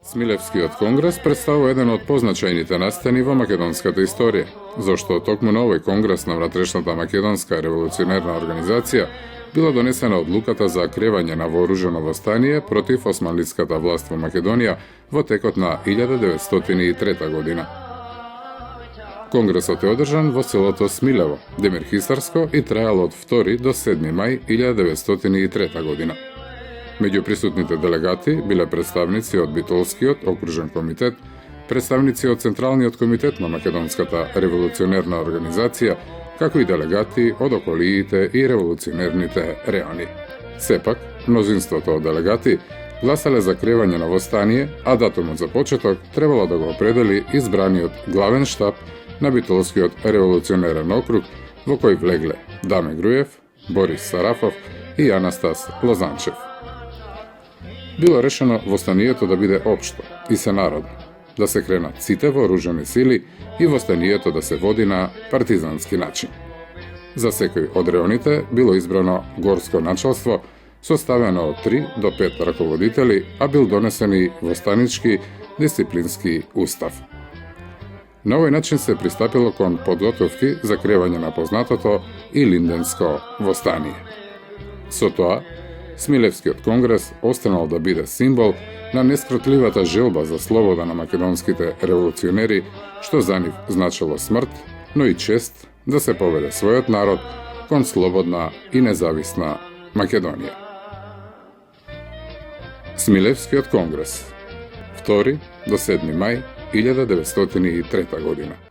Смилевскиот конгрес представува еден од позначајните настани во македонската историја, зашто токму на овој конгрес на внатрешната македонска револуционерна организација била донесена одлуката за кревање на вооружено востание против османлиската власт во Македонија во текот на 1903 година. Конгресот е одржан во селото Смилево, Демирхисарско и траел од 2 до 7 мај 1903 година. Меѓу присутните делегати биле представници од Битолскиот окружен комитет, представници од Централниот комитет на Македонската револуционерна организација, како и делегати од околиите и револуционерните реони. Сепак, мнозинството од делегати гласале за кревање на востание, а датумот за почеток требало да го определи избраниот главен штаб на Битолскиот револуционерен округ, во кој влегле Даме Груев, Борис Сарафов и Анастас Лозанчев. Било решено востанието да биде општо и сенародно, да се кренат сите вооружени сили и востанието да се води на партизански начин. За секој од реоните било избрано горско началство, составено од 3 до 5 раководители, а бил донесен и востанички дисциплински устав. На овој начин се пристапило кон подготовки за кревање на познатото и Линденско востание. Со тоа, Смилевскиот конгрес останал да биде символ на нескротливата желба за слобода на македонските револуционери, што за нив значило смрт, но и чест да се поведе својот народ кон слободна и независна Македонија. Смилевскиот конгрес, 2 до 7 мај 1903 година.